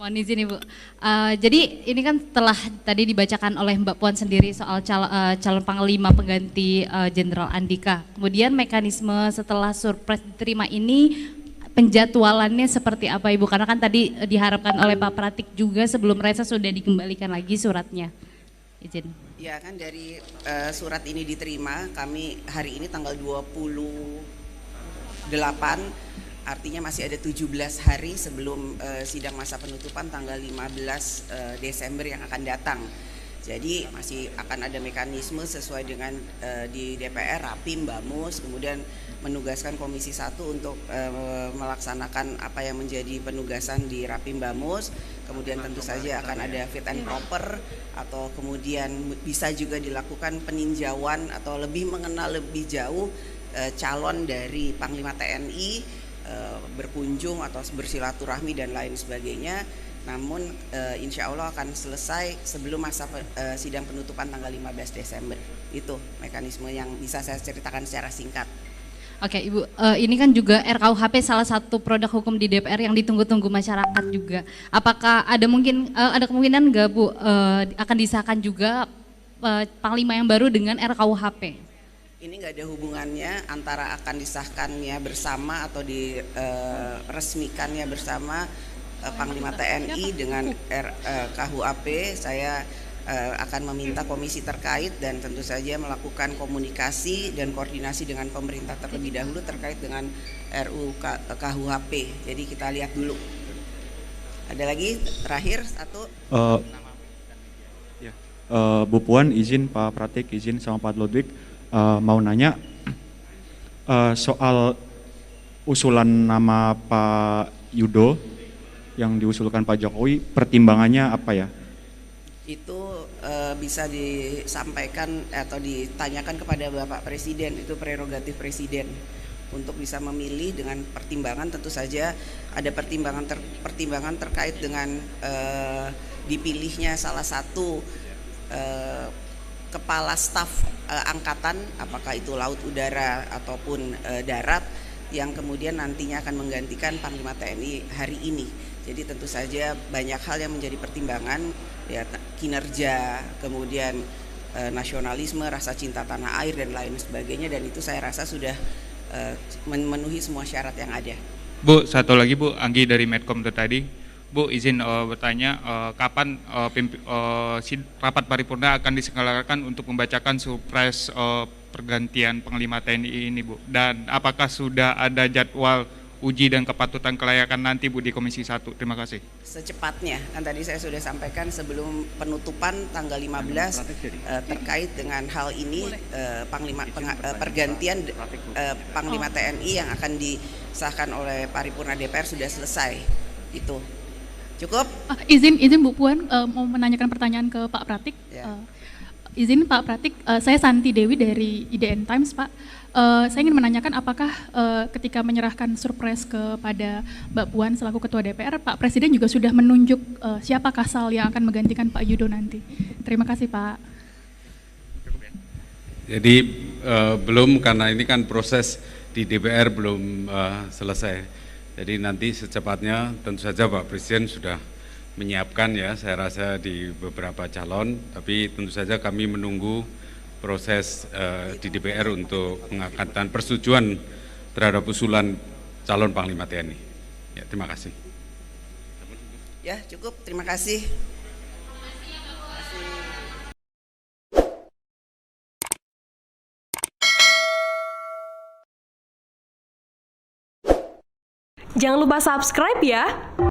Mohon izin Ibu. Jadi ini kan telah tadi dibacakan oleh Mbak Puan sendiri soal calon Panglima pengganti Jenderal Andika. Kemudian mekanisme setelah surpres diterima ini penjadwalannya seperti apa Ibu? Karena kan tadi diharapkan oleh Pak Pratik juga sebelum reses sudah dikembalikan lagi suratnya. Izin. Ya kan dari surat ini diterima, kami hari ini tanggal 28, artinya masih ada 17 hari sebelum sidang masa penutupan tanggal 15 Desember yang akan datang. Jadi masih akan ada mekanisme sesuai dengan di DPR, Rapim, Bamus, kemudian menugaskan Komisi 1 untuk melaksanakan apa yang menjadi penugasan di Rapim Bamus. Kemudian tentu saja akan ada fit and proper, atau kemudian bisa juga dilakukan peninjauan atau lebih mengenal lebih jauh calon dari Panglima TNI, berkunjung atau bersilaturahmi dan lain sebagainya. Namun insya Allah akan selesai sebelum masa sidang penutupan tanggal 15 Desember. Itu mekanisme yang bisa saya ceritakan secara singkat. Oke Ibu, ini kan juga RKUHP salah satu produk hukum di DPR yang ditunggu-tunggu masyarakat juga. Apakah ada kemungkinan nggak Bu akan disahkan juga Panglima yang baru dengan RKUHP? Ini nggak ada hubungannya antara akan disahkannya bersama atau diresmikannya bersama Panglima TNI dengan KUHP. Saya akan meminta komisi terkait dan tentu saja melakukan komunikasi dan koordinasi dengan pemerintah terlebih dahulu terkait dengan KUHP. Jadi kita lihat dulu. Ada lagi terakhir satu. Bu Puan izin, Pak Pratik izin, sama Pak Ludwig mau nanya soal usulan nama Pak Yudo yang diusulkan Pak Jokowi, pertimbangannya apa ya? Itu bisa disampaikan atau ditanyakan kepada Bapak Presiden, itu prerogatif Presiden untuk bisa memilih dengan pertimbangan. Tentu saja ada pertimbangan terkait dengan dipilihnya salah satu kepala staf angkatan, apakah itu laut, udara ataupun darat, yang kemudian nantinya akan menggantikan Panglima TNI hari ini. Jadi tentu saja banyak hal yang menjadi pertimbangan, ya, kinerja, kemudian nasionalisme, rasa cinta tanah air dan lain sebagainya, dan itu saya rasa sudah memenuhi semua syarat yang ada. Bu, satu lagi Bu, Anggi dari Medcom tadi. Bu, izin bertanya, kapan rapat paripurna akan diselenggarakan untuk membacakan surpres pergantian Panglima TNI ini Bu? Dan apakah sudah ada jadwal uji dan kepatutan kelayakan nanti Bu di Komisi 1? Terima kasih. Secepatnya, kan tadi saya sudah sampaikan sebelum penutupan tanggal 15 terkait dengan hal ini, pergantian Panglima TNI yang akan disahkan oleh paripurna DPR sudah selesai. Itu cukup. Izin Bu Puan mau menanyakan pertanyaan ke Pak Pratik. Ya. Izin Pak Pratik, saya Santi Dewi dari IDN Times Pak. Saya ingin menanyakan apakah ketika menyerahkan surprise kepada Mbak Puan selaku Ketua DPR, Pak Presiden juga sudah menunjuk siapa kasal yang akan menggantikan Pak Yudo nanti. Terima kasih Pak. Jadi belum, karena ini kan proses di DPR belum selesai. Jadi nanti secepatnya tentu saja Pak Presiden sudah menyiapkan, ya, saya rasa di beberapa calon, tapi tentu saja kami menunggu proses di DPR untuk pengangkatan persetujuan terhadap usulan calon Panglima TNI. Ya, terima kasih. Ya, cukup. Terima kasih. Jangan lupa subscribe ya.